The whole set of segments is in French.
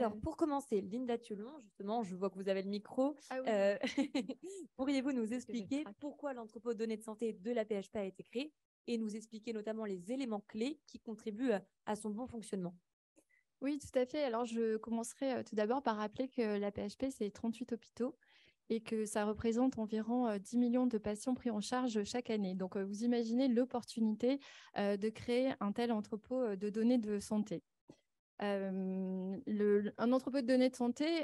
Alors, pour commencer, Linda Thiolon, justement, je vois que vous avez le micro. Ah oui. Pourriez-vous nous expliquer pourquoi l'entrepôt de données de santé de la PHP a été créé et nous expliquer notamment les éléments clés qui contribuent à son bon fonctionnement? Oui, tout à fait. Alors, je commencerai tout d'abord par rappeler que la PHP, c'est 38 hôpitaux et que ça représente environ 10 millions de patients pris en charge chaque année. Donc, vous imaginez l'opportunité de créer un tel entrepôt de données de santé. Un entrepôt de données de santé,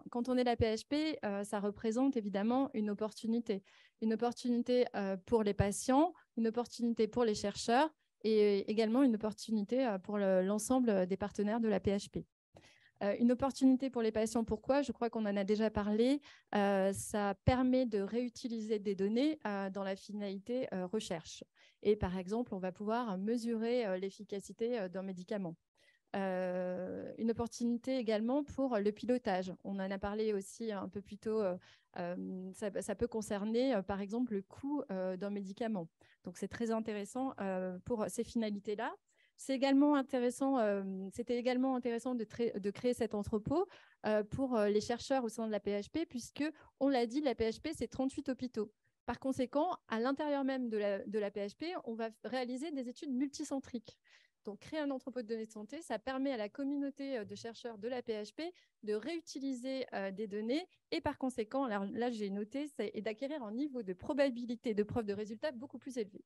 quand on est la PHP, ça représente évidemment une opportunité. Une opportunité pour les patients, une opportunité pour les chercheurs et également une opportunité pour l'ensemble des partenaires de la PHP. Une opportunité pour les patients, pourquoi? Je crois qu'on en a déjà parlé. Ça permet de réutiliser des données dans la finalité recherche. Et par exemple, on va pouvoir mesurer l'efficacité d'un médicament. Une opportunité également pour le pilotage. On en a parlé aussi un peu plus tôt. Ça peut concerner, par exemple, le coût d'un médicament. Donc, c'est très intéressant pour ces finalités-là. C'était également intéressant de créer cet entrepôt pour les chercheurs au sein de la PHP, puisque, on l'a dit, la PHP, c'est 38 hôpitaux. Par conséquent, à l'intérieur même de la PHP, on va réaliser des études multicentriques. Donc, créer un entrepôt de données de santé, ça permet à la communauté de chercheurs de la PHP de réutiliser des données et par conséquent, alors là j'ai noté, c'est d'acquérir un niveau de probabilité de preuve de résultat beaucoup plus élevé.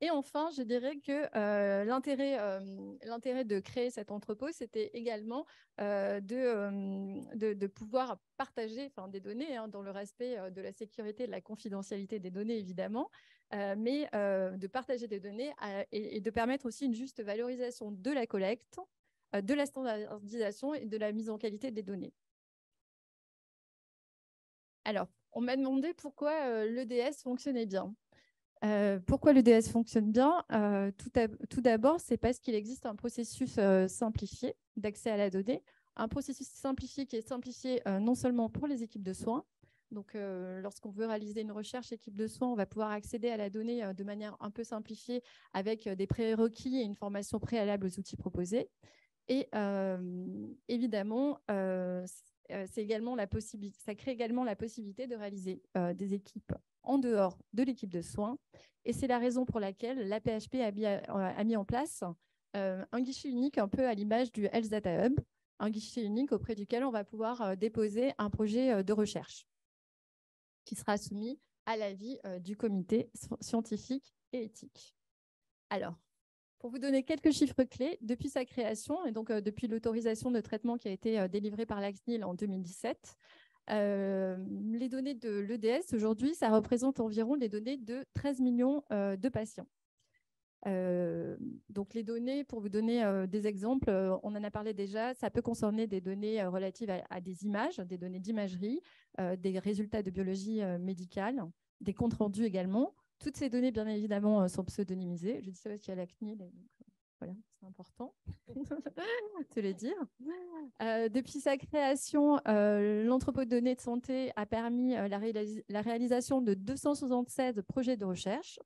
Et enfin, je dirais que l'intérêt de créer cet entrepôt, c'était également de pouvoir partager des données dans le respect de la sécurité et de la confidentialité des données, évidemment, mais de partager des données et de permettre aussi une juste valorisation de la collecte, de la standardisation et de la mise en qualité des données. Alors, on m'a demandé pourquoi l'EDS fonctionnait bien. Pourquoi l'EDS fonctionne bien? Tout d'abord, c'est parce qu'il existe un processus simplifié d'accès à la donnée, un processus simplifié qui est simplifié non seulement pour les équipes de soins. Donc, lorsqu'on veut réaliser une recherche équipe de soins, on va pouvoir accéder à la donnée de manière un peu simplifiée avec des prérequis et une formation préalable aux outils proposés. Et évidemment, c'est également ça crée également la possibilité de réaliser des équipes en dehors de l'équipe de soins. Et c'est la raison pour laquelle la PHP a mis en place un guichet unique un peu à l'image du Health Data Hub, un guichet unique auprès duquel on va pouvoir déposer un projet de recherche qui sera soumis à l'avis du comité scientifique et éthique. Alors, pour vous donner quelques chiffres clés, depuis sa création et donc depuis l'autorisation de traitement qui a été délivrée par la CNIL en 2017, les données de l'EDS aujourd'hui, ça représente environ les données de 13 millions de patients. Donc les données, pour vous donner des exemples, on en a parlé déjà, ça peut concerner des données relatives à des images, des données d'imagerie, des résultats de biologie médicale, des comptes rendus également. Toutes ces données, bien évidemment, sont pseudonymisées. Je dis ça parce qu'il y a la CNIL, donc voilà, c'est important de le dire. Depuis sa création, l'entrepôt de données de santé a permis la réalisation de 276 projets de recherche.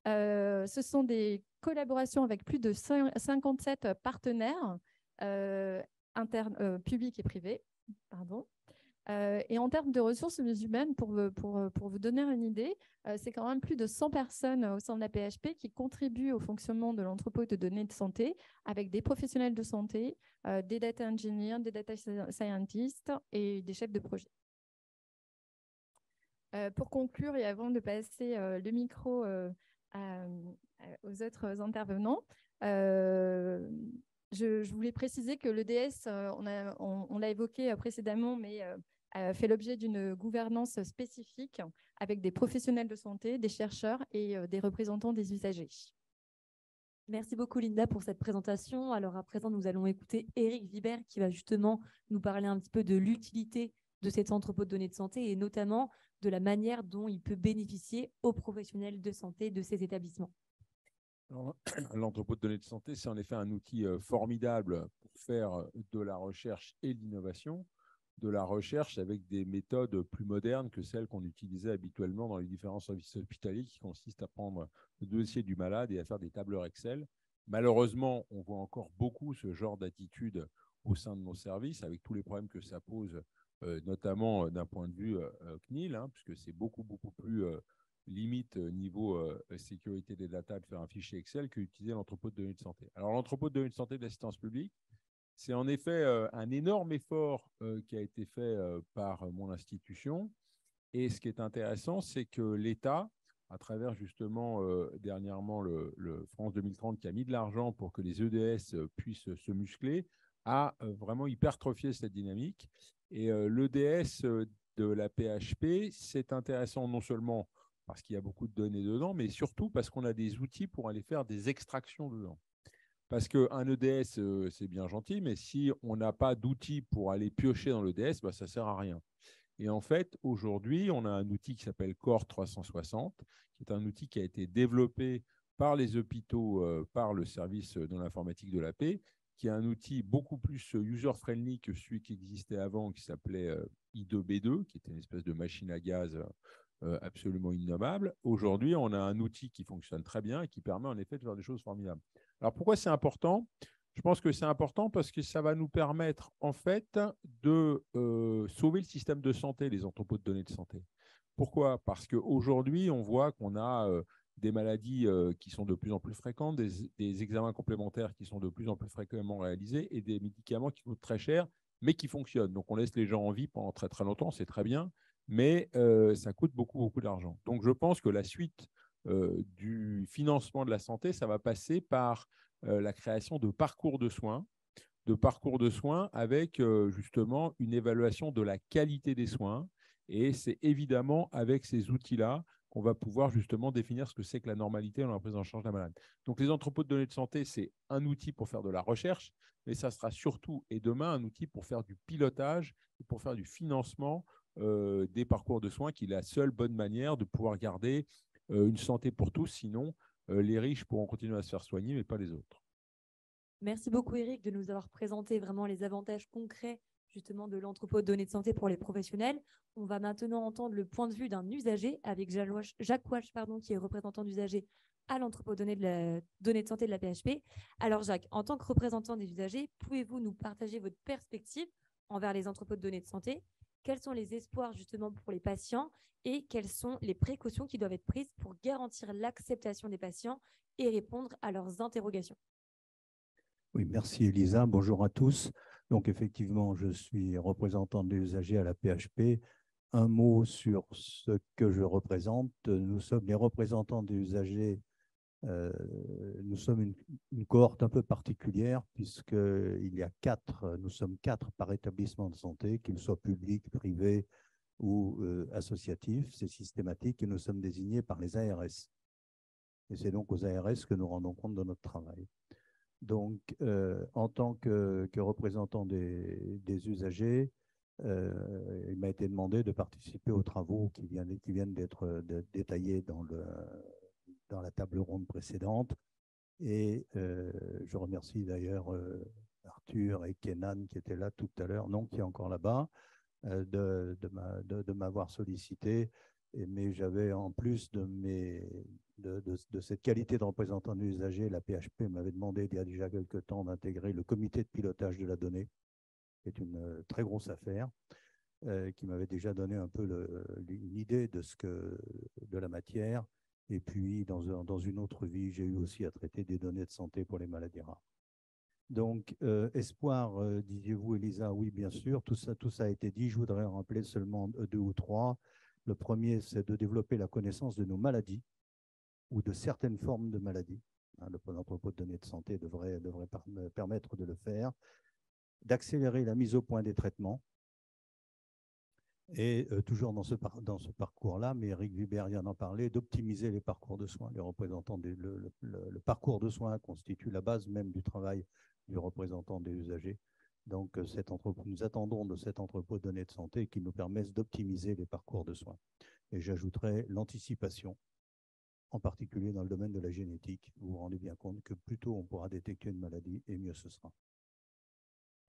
Ce sont des collaborations avec plus de 57 partenaires publics et privés. Pardon. Et en termes de ressources humaines, pour vous donner une idée, c'est quand même plus de 100 personnes au sein de la PHP qui contribuent au fonctionnement de l'entrepôt de données de santé avec des professionnels de santé, des data engineers, des data scientists et des chefs de projet. Pour conclure et avant de passer le micro aux autres intervenants, je voulais préciser que l'EDS, on l'a évoqué précédemment, mais fait l'objet d'une gouvernance spécifique avec des professionnels de santé, des chercheurs et des représentants des usagers. Merci beaucoup Linda pour cette présentation. Alors à présent, nous allons écouter Eric Vibert qui va justement nous parler un petit peu de l'utilité de cet entrepôt de données de santé et notamment de la manière dont il peut bénéficier aux professionnels de santé de ces établissements. L'entrepôt de données de santé, c'est en effet un outil formidable pour faire de la recherche et de l'innovation, de la recherche avec des méthodes plus modernes que celles qu'on utilisait habituellement dans les différents services hospitaliers qui consistent à prendre le dossier du malade et à faire des tableurs Excel. Malheureusement, on voit encore beaucoup ce genre d'attitude au sein de nos services, avec tous les problèmes que ça pose, notamment d'un point de vue CNIL, puisque c'est beaucoup plus limite niveau sécurité des data de faire un fichier Excel que d'utiliser l'entrepôt de données de santé. Alors, l'entrepôt de données de santé de l'assistance publique, c'est en effet un énorme effort qui a été fait par mon institution. Et ce qui est intéressant, c'est que l'État, à travers justement dernièrement le France 2030 qui a mis de l'argent pour que les EDS puissent se muscler, a vraiment hypertrophié cette dynamique. Et l'EDS de la PHP, c'est intéressant non seulement parce qu'il y a beaucoup de données dedans, mais surtout parce qu'on a des outils pour aller faire des extractions dedans. Parce qu'un EDS, c'est bien gentil, mais si on n'a pas d'outils pour aller piocher dans l'EDS, bah, ça ne sert à rien. Et en fait, aujourd'hui, on a un outil qui s'appelle Core 360, qui est un outil qui a été développé par les hôpitaux, par le service de l'informatique de la paix, qui est un outil beaucoup plus user-friendly que celui qui existait avant, qui s'appelait I2B2, qui était une espèce de machine à gaz absolument innommable. Aujourd'hui, on a un outil qui fonctionne très bien et qui permet en effet de faire des choses formidables. Alors, pourquoi c'est important ? Je pense que c'est important parce que ça va nous permettre en fait de sauver le système de santé, les entrepôts de données de santé. Pourquoi ? Parce qu'aujourd'hui, on voit qu'on a des maladies qui sont de plus en plus fréquentes, des examens complémentaires qui sont de plus en plus fréquemment réalisés et des médicaments qui coûtent très cher, mais qui fonctionnent. Donc, on laisse les gens en vie pendant très, très longtemps, c'est très bien, mais ça coûte beaucoup d'argent. Donc, je pense que la suite du financement de la santé, ça va passer par la création de parcours de soins avec justement une évaluation de la qualité des soins. Et c'est évidemment avec ces outils-là qu'on va pouvoir justement définir ce que c'est que la normalité dans la prise en charge d'un malade. Donc, les entrepôts de données de santé, c'est un outil pour faire de la recherche, mais ça sera surtout, et demain, un outil pour faire du pilotage et pour faire du financement des parcours de soins, qui est la seule bonne manière de pouvoir garder une santé pour tous. Sinon, les riches pourront continuer à se faire soigner, mais pas les autres. Merci beaucoup, Eric, de nous avoir présenté vraiment les avantages concrets justement de l'entrepôt de données de santé pour les professionnels. On va maintenant entendre le point de vue d'un usager avec Jacques Wache, qui est représentant d'usagers à l'entrepôt de données de santé de la PHP. Alors Jacques, en tant que représentant des usagers, pouvez-vous nous partager votre perspective envers les entrepôts de données de santé ? Quels sont les espoirs justement pour les patients et quelles sont les précautions qui doivent être prises pour garantir l'acceptation des patients et répondre à leurs interrogations ? Oui, merci Elisa. Bonjour à tous. Donc effectivement, je suis représentant des usagers à la PHP. Un mot sur ce que je représente. Nous sommes les représentants des usagers. Nous sommes une cohorte un peu particulière nous sommes 4 par établissement de santé, qu'ils soient publics, privés ou associatifs. C'est systématique et nous sommes désignés par les ARS. Et c'est donc aux ARS que nous rendons compte de notre travail. Donc, en tant que représentant des usagers, il m'a été demandé de participer aux travaux qui viennent d'être détaillés dans la table ronde précédente. Et je remercie d'ailleurs Arthur et Kenan qui étaient là tout à l'heure, non, qui est encore là-bas, de m'avoir sollicité. Mais j'avais, en plus de cette qualité de représentant de l'usager, la PHP m'avait demandé il y a déjà quelques temps d'intégrer le comité de pilotage de la donnée, qui est une très grosse affaire, qui m'avait déjà donné un peu une idée de la matière. Et puis, dans une autre vie, j'ai eu aussi à traiter des données de santé pour les maladies rares. Donc, espoir, disiez-vous, Elisa? Oui, bien sûr, tout ça a été dit. Je voudrais en rappeler seulement 2 ou 3. Le premier, c'est de développer la connaissance de nos maladies ou de certaines formes de maladies. L'entrepôt de données de santé devrait permettre de le faire. D'accélérer la mise au point des traitements. Et toujours dans ce parcours-là, mais Eric Vibert vient d'en parler, d'optimiser les parcours de soins. Les représentants le parcours de soins constitue la base même du travail du représentant des usagers. Donc, nous attendons de cet entrepôt de données de santé qui nous permette d'optimiser les parcours de soins. Et j'ajouterai l'anticipation, en particulier dans le domaine de la génétique. Vous vous rendez bien compte que plus tôt on pourra détecter une maladie, et mieux ce sera.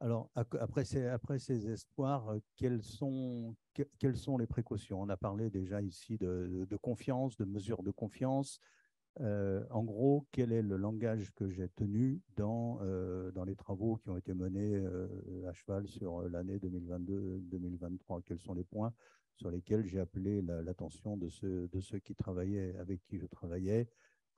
Alors, après ces espoirs, quelles sont les précautions? On a parlé déjà ici de confiance, de mesures de confiance. En gros, quel est le langage que j'ai tenu dans les travaux qui ont été menés à cheval sur l'année 2022-2023? Quels sont les points sur lesquels j'ai appelé l'attention de ceux qui travaillaient, avec qui je travaillais?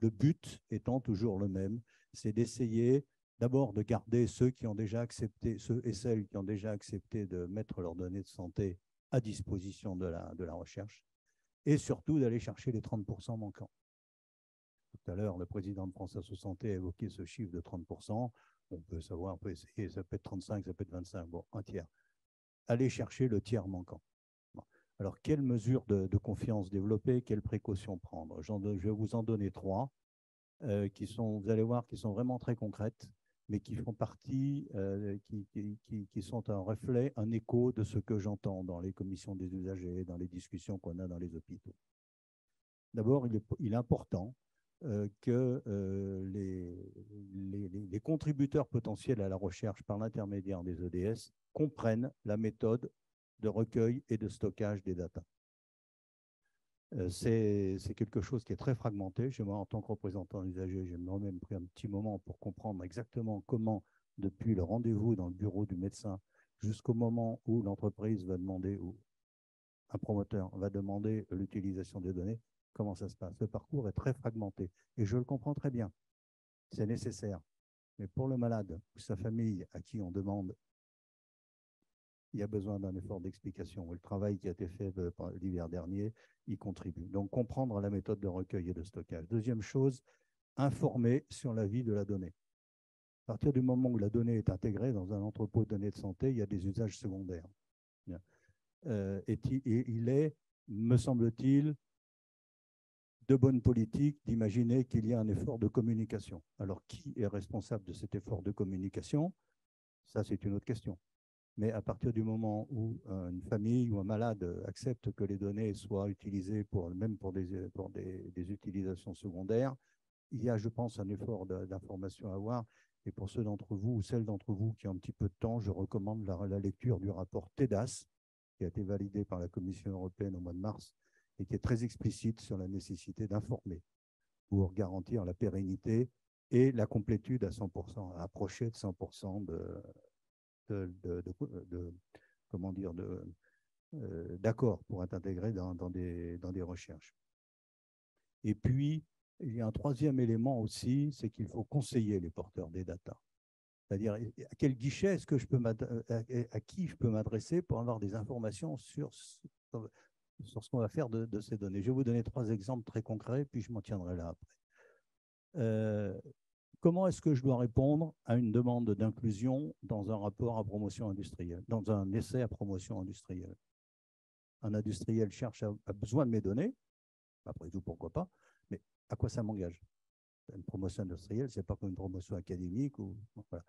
Le but étant toujours le même, c'est d'essayer d'abord de garder ceux qui ont déjà accepté, ceux et celles qui ont déjà accepté de mettre leurs données de santé à disposition de la recherche, et surtout d'aller chercher les 30% manquants. Tout à l'heure, le président de France Assos Santé a évoqué ce chiffre de 30%. On peut savoir, on peut essayer, ça peut être 35, ça peut être 25, bon, un tiers. Allez chercher le tiers manquant. Bon. Alors, quelles mesures de confiance développer, quelles précautions prendre? Je vais vous en donner 3 qui sont, vous allez voir, qui sont vraiment très concrètes, mais qui font partie, qui sont un reflet, un écho de ce que j'entends dans les commissions des usagers, dans les discussions qu'on a dans les hôpitaux. D'abord, il est important que les contributeurs potentiels à la recherche par l'intermédiaire des EDS comprennent la méthode de recueil et de stockage des datas. C'est quelque chose qui est très fragmenté. Chez moi, en tant que représentant usager, j'ai moi-même pris un petit moment pour comprendre exactement comment, depuis le rendez-vous dans le bureau du médecin jusqu'au moment où l'entreprise va demander, ou un promoteur va demander l'utilisation des données, comment ça se passe. Le parcours est très fragmenté et je le comprends très bien. C'est nécessaire. Mais pour le malade ou sa famille à qui on demande, il y a besoin d'un effort d'explication. Le travail qui a été fait l'hiver dernier y contribue. Donc, comprendre la méthode de recueil et de stockage. Deuxième chose, informer sur la vie de la donnée. À partir du moment où la donnée est intégrée dans un entrepôt de données de santé, il y a des usages secondaires. Et il est, me semble-t-il, de bonne politique d'imaginer qu'il y a un effort de communication. Alors, qui est responsable de cet effort de communication? Ça, c'est une autre question. Mais à partir du moment où une famille ou un malade accepte que les données soient utilisées même pour des utilisations secondaires, il y a, je pense, un effort d'information à avoir. Et pour ceux d'entre vous ou celles d'entre vous qui ont un petit peu de temps, je recommande la lecture du rapport TEDAS, qui a été validé par la Commission européenne au mois de mars et qui est très explicite sur la nécessité d'informer pour garantir la pérennité et la complétude à 100%, à approcher de 100% comment dire, d'accord pour être intégré dans des recherches. Et puis, il y a un troisième élément aussi, c'est qu'il faut conseiller les porteurs des data. C'est-à-dire, à quel guichet est-ce que je peux à qui je peux m'adresser pour avoir des informations sur ce qu'on va faire de ces données. Je vais vous donner 3 exemples très concrets, puis je m'en tiendrai là après. Comment est-ce que je dois répondre à une demande d'inclusion dans un rapport à promotion industrielle, dans un essai à promotion industrielle? Un industriel a besoin de mes données, après tout, pourquoi pas, mais à quoi ça m'engage? Une promotion industrielle, ce n'est pas comme une promotion académique. Voilà.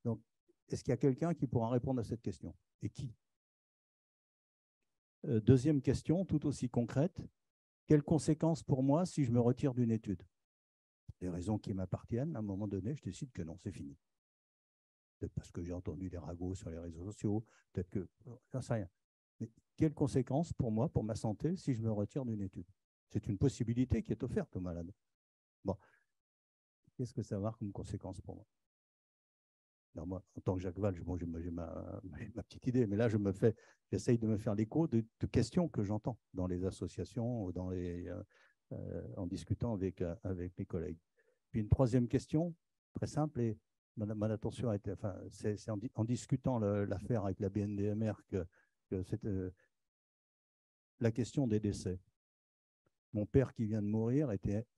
Donc, est-ce qu'il y a quelqu'un qui pourra répondre à cette question? Et qui? Deuxième question, tout aussi concrète. Quelles conséquences pour moi si je me retire d'une étude? Des raisons qui m'appartiennent, à un moment donné, je décide que non, c'est fini. Peut-être parce que j'ai entendu des ragots sur les réseaux sociaux, peut-être que... j'en sais rien. Mais quelles conséquences pour moi, pour ma santé, si je me retire d'une étude? C'est une possibilité qui est offerte aux malades. Bon. Qu'est-ce que ça va avoir comme conséquence pour moi? Alors moi, en tant que Jacques Valls, bon, j'ai ma petite idée, mais là, j'essaye de me faire l'écho de questions que j'entends dans les associations, en discutant avec mes collègues. Puis une troisième question, très simple, et mon attention a été, enfin, c'est en discutant l'affaire avec la BNDMR que c'est la question des décès. Mon père qui vient de mourir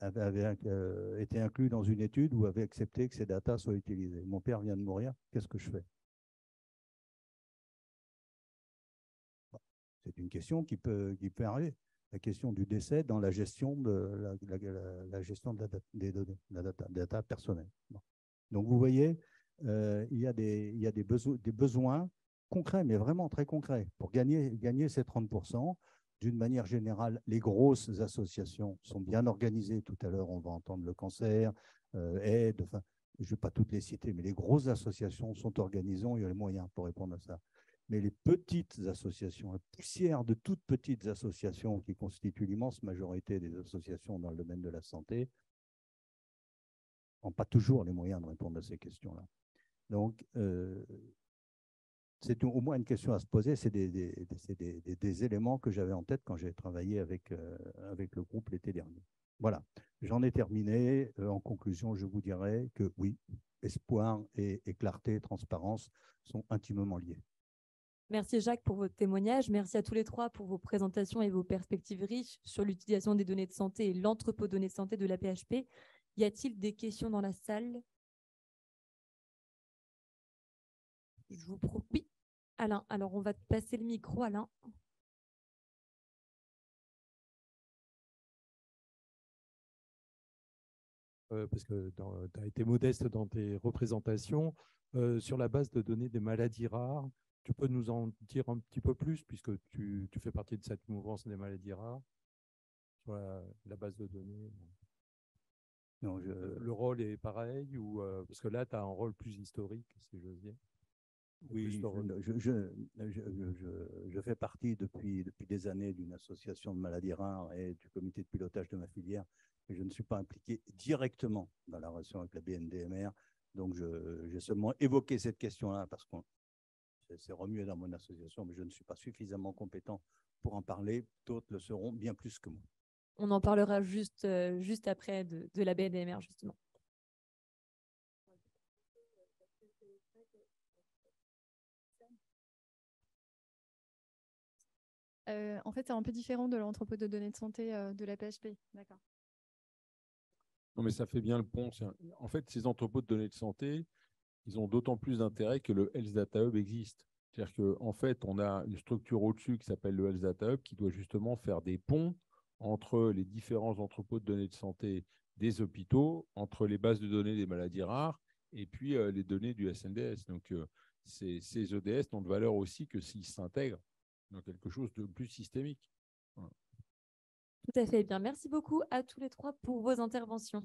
avait été inclus dans une étude où avait accepté que ces datas soient utilisées. Mon père vient de mourir, qu'est-ce que je fais? C'est une question qui peut arriver. La question du décès dans la gestion de la gestion des données, la data personnelle. Bon. Donc vous voyez, il y a des besoins concrets, mais vraiment très concrets, pour gagner ces 30%. D'une manière générale, les grosses associations sont bien organisées. Tout à l'heure, on va entendre le cancer, aide, enfin, je ne vais pas toutes les citer, mais les grosses associations sont organisées, il y a les moyens pour répondre à ça. Mais les petites associations, la poussière de toutes petites associations qui constituent l'immense majorité des associations dans le domaine de la santé, n'ont pas toujours les moyens de répondre à ces questions-là. Donc, c'est au moins une question à se poser. C'est des éléments que j'avais en tête quand j'ai travaillé avec le groupe l'été dernier. Voilà, j'en ai terminé. En conclusion, je vous dirais que oui, espoir et clarté, transparence sont intimement liés. Merci Jacques pour votre témoignage. Merci à tous les trois pour vos présentations et vos perspectives riches sur l'utilisation des données de santé et l'entrepôt de données de santé de la PHP. Y a-t-il des questions dans la salle? Je vous propose. Oui, Alain. Alors, on va te passer le micro, Alain. Parce que tu as été modeste dans tes représentations. Sur la base de données des maladies rares, tu peux nous en dire un petit peu plus, puisque tu fais partie de cette mouvance des maladies rares, sur la base de données. Non, le rôle est pareil, ou parce que là, tu as un rôle plus historique, si j'ose dire. Oui, je fais partie depuis des années d'une association de maladies rares et du comité de pilotage de ma filière, mais je ne suis pas impliqué directement dans la relation avec la BNDMR. Donc, j'ai seulement évoqué cette question-là parce que c'est remué dans mon association, mais je ne suis pas suffisamment compétent pour en parler. D'autres le seront bien plus que moi. On en parlera juste après de la BNDMR, justement. En fait, c'est un peu différent de l'entrepôt de données de santé de la PHP. D'accord. Non, mais ça fait bien le pont. En fait, ces entrepôts de données de santé, ils ont d'autant plus d'intérêt que le Health Data Hub existe. C'est-à-dire qu'en fait, on a une structure au-dessus qui s'appelle le Health Data Hub qui doit justement faire des ponts entre les différents entrepôts de données de santé des hôpitaux, entre les bases de données des maladies rares et puis les données du SNDS. Donc, ces ODS n'ont de valeur aussi que s'ils s'intègrent dans quelque chose de plus systémique. Voilà. Tout à fait. Bien, merci beaucoup à tous les trois pour vos interventions.